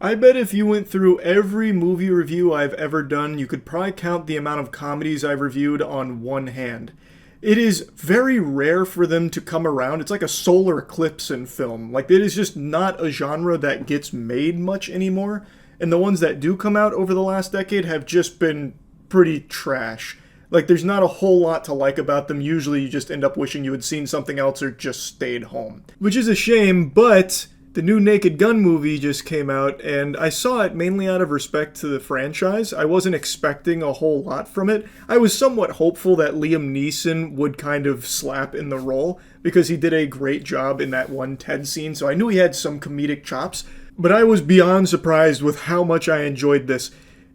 I bet if you went through every movie review I've ever done, you could probably count the amount of comedies I've reviewed on one hand. It is very rare for them to come around. It's like a solar eclipse in film. Like, it is just not a genre that gets made much anymore. And the ones that do come out over the last decade have just been pretty trash. Like, there's not a whole lot to like about them. Usually you just end up wishing you had seen something else or just stayed home. Which is a shame, but the new Naked Gun movie just came out, and I saw it mainly out of respect to the franchise. I wasn't expecting a whole lot from it. I was somewhat hopeful that Liam Neeson would kind of slap in the role, because he did a great job in that one Ted scene, so I knew he had some comedic chops. But I was beyond surprised with how much I enjoyed this.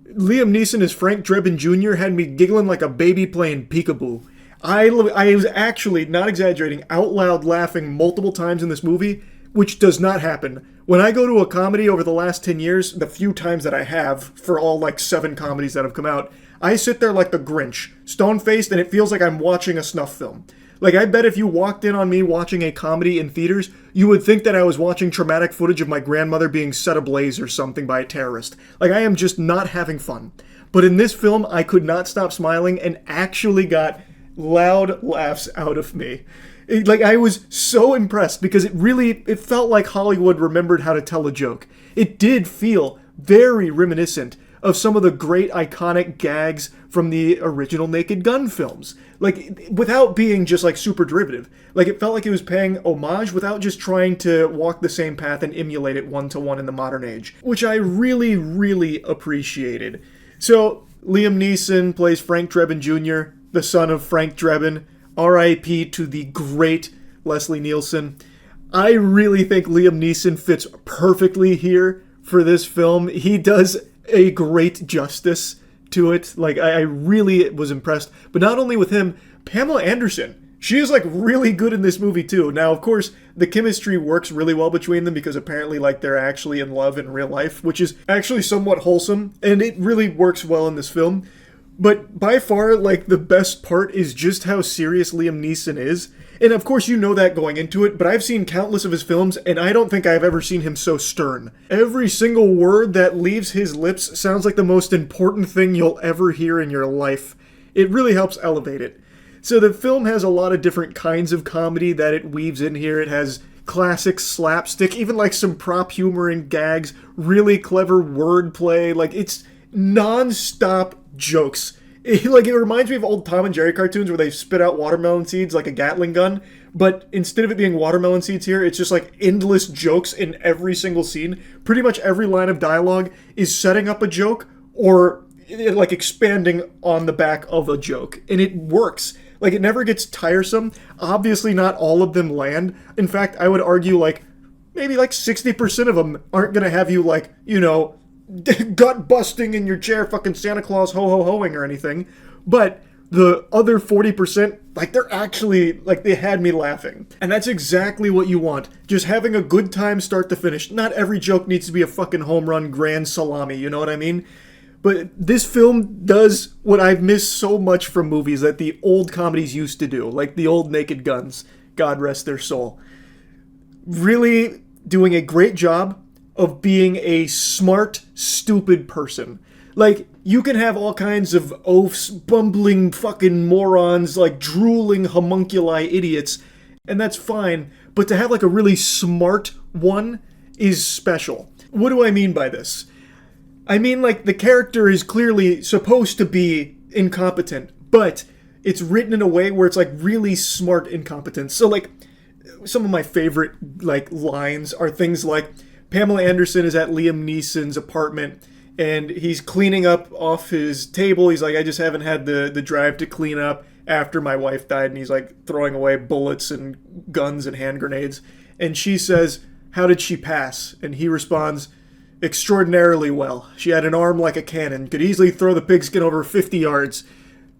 Liam Neeson as Frank Drebin Jr. had me giggling like a baby playing peekaboo. I was actually, not exaggerating, out loud laughing multiple times in this movie, which does not happen. When I go to a comedy over the last 10 years, the few times that I have, for all like 7 comedies that have come out, I sit there like the Grinch, stone-faced, and it feels like I'm watching a snuff film. Like, I bet if you walked in on me watching a comedy in theaters, you would think that I was watching traumatic footage of my grandmother being set ablaze or something by a terrorist. Like, I am just not having fun. But in this film, I could not stop smiling and actually got loud laughs out of me. I was so impressed because it felt like Hollywood remembered how to tell a joke. It did feel very reminiscent of some of the great iconic gags from the original Naked Gun films. Like, without being just like super derivative. Like, it felt like it was paying homage without just trying to walk the same path and emulate it one-to-one in the modern age. Which I really, really appreciated. So, Liam Neeson plays Frank Drebin Jr., the son of Frank Drebin. R.I.P. to the great Leslie Nielsen. I really think Liam Neeson fits perfectly here for this film. He does a great justice to it. Like, I really was impressed. But not only with him, Pamela Anderson. She is, like, really good in this movie, too. Now, of course, the chemistry works really well between them because apparently, like, they're actually in love in real life, which is actually somewhat wholesome, and it really works well in this film. But by far, like, the best part is just how serious Liam Neeson is. And of course you know that going into it, but I've seen countless of his films, and I don't think I've ever seen him so stern. Every single word that leaves his lips sounds like the most important thing you'll ever hear in your life. It really helps elevate it. So the film has a lot of different kinds of comedy that it weaves in here. It has classic slapstick, even like some prop humor and gags, really clever wordplay. Like, it's non-stop jokes. It reminds me of old Tom and Jerry cartoons where they spit out watermelon seeds like a Gatling gun, but instead of it being watermelon seeds here, it's just like endless jokes in every single scene. Pretty much every line of dialogue is setting up a joke or like expanding on the back of a joke, and it works. Like, it never gets tiresome. Obviously not all of them land. In fact, I would argue like maybe like 60% of them aren't gonna have you like, you know, gut busting in your chair, fucking Santa Claus ho-ho-hoing or anything. But the other 40%, like, they're actually, like, they had me laughing. And that's exactly what you want. Just having a good time start to finish. Not every joke needs to be a fucking home run grand salami, you know what I mean? But this film does what I've missed so much from movies that the old comedies used to do. Like the old Naked Guns. God rest their soul. Really doing a great job of being a smart, stupid person. Like, you can have all kinds of oafs, bumbling fucking morons, like drooling homunculi idiots, and that's fine, but to have like a really smart one is special. What do I mean by this? I mean, like, the character is clearly supposed to be incompetent, but it's written in a way where it's like really smart incompetence. So, like, some of my favorite, like, lines are things like, Pamela Anderson is at Liam Neeson's apartment, and he's cleaning up off his table. He's like, I just haven't had the drive to clean up after my wife died, and he's like throwing away bullets and guns and hand grenades. And she says, how did she pass? And he responds, extraordinarily well. She had an arm like a cannon, could easily throw the pigskin over 50 yards,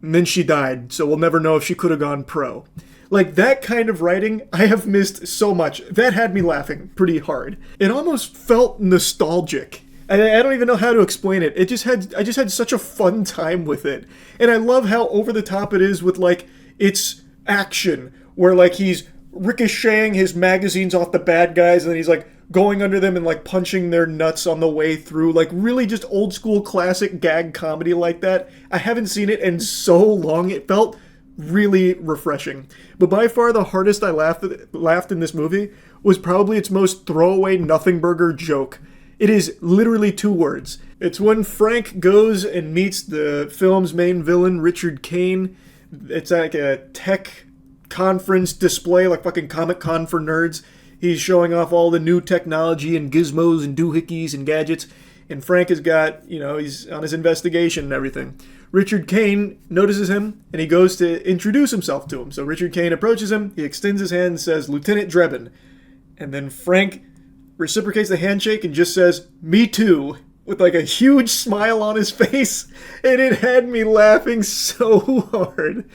and then she died, so we'll never know if she could have gone pro. Like, that kind of writing, I have missed so much. That had me laughing pretty hard. It almost felt nostalgic. I don't even know how to explain it. I just had such a fun time with it. And I love how over the top it is with, like, its action, where, like, he's ricocheting his magazines off the bad guys, and then he's, like, going under them and like punching their nuts on the way through. Like really just old school classic gag comedy like that. I haven't seen it in so long. It felt really refreshing. But by far the hardest I laughed in this movie was probably its most throwaway nothing burger joke. It is literally 2 words. It's when Frank goes and meets the film's main villain, Richard Kane. It's like a tech conference display, like fucking Comic-Con for nerds. He's showing off all the new technology and gizmos and doohickeys and gadgets. And Frank has got, he's on his investigation and everything. Richard Kane notices him, and he goes to introduce himself to him. So Richard Kane approaches him, he extends his hand and says, "Lieutenant Drebin." And then Frank reciprocates the handshake and just says, "Me too," with like a huge smile on his face. And it had me laughing so hard.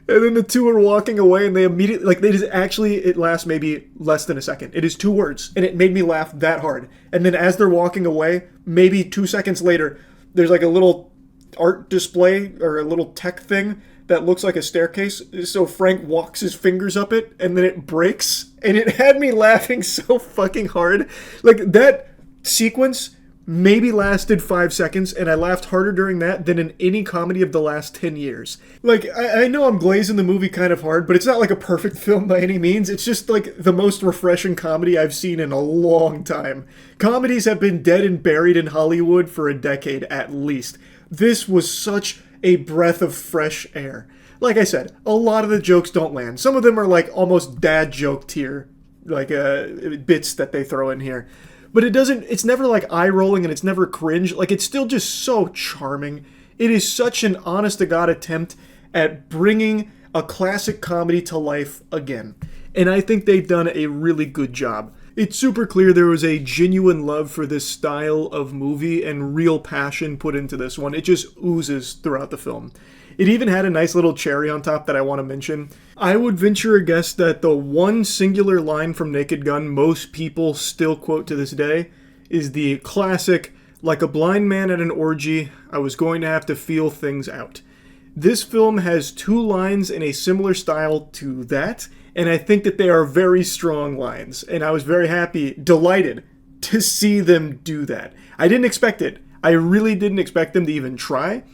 And then the two are walking away, and they immediately, like, it lasts maybe less than a second. It is 2 words, and it made me laugh that hard. And then as they're walking away, maybe 2 seconds later, there's like a little art display or a little tech thing that looks like a staircase. So Frank walks his fingers up it, and then it breaks, and it had me laughing so fucking hard. Like, that sequence maybe lasted 5 seconds, and I laughed harder during that than in any comedy of the last 10 years. Like, I know I'm glazing the movie kind of hard, but it's not like a perfect film by any means. It's just like the most refreshing comedy I've seen in a long time. Comedies have been dead and buried in Hollywood for a decade at least. This was such a breath of fresh air. Like I said, a lot of the jokes don't land. Some of them are like almost dad joke tier, like bits that they throw in here. But it's never like eye-rolling and it's never cringe. Like, it's still just so charming. It is such an honest-to-God attempt at bringing a classic comedy to life again. And I think they've done a really good job. It's super clear there was a genuine love for this style of movie and real passion put into this one. It just oozes throughout the film. It even had a nice little cherry on top that I want to mention. I would venture a guess that the one singular line from Naked Gun most people still quote to this day is the classic, "Like a blind man at an orgy, I was going to have to feel things out." This film has 2 lines in a similar style to that, and I think that they are very strong lines, and I was very happy, delighted to see them do that. I didn't expect it. I really didn't expect them to even try,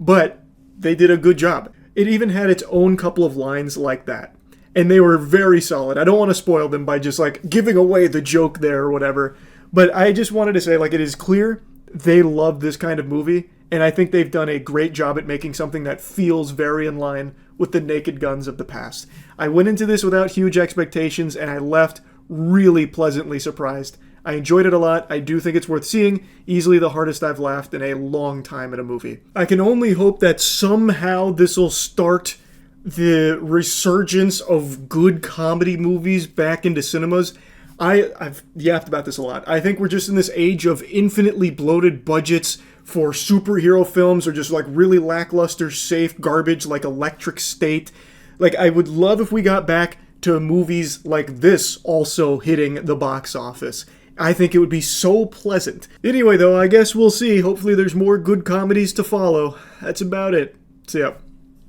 but they did a good job. It even had its own couple of lines like that, and they were very solid. I don't want to spoil them by just like giving away the joke there or whatever, but I just wanted to say, like, it is clear they love this kind of movie, and I think they've done a great job at making something that feels very in line with the Naked Guns of the past. I went into this without huge expectations, and I left really pleasantly surprised. I enjoyed it a lot. I do think it's worth seeing. Easily the hardest I've laughed in a long time at a movie. I can only hope that somehow this will start the resurgence of good comedy movies back into cinemas. I've yapped about this a lot. I think we're just in this age of infinitely bloated budgets for superhero films, or just like really lackluster, safe garbage like Electric State. Like, I would love if we got back to movies like this also hitting the box office. I think it would be so pleasant. Anyway, though, I guess we'll see. Hopefully there's more good comedies to follow. That's about it. See ya.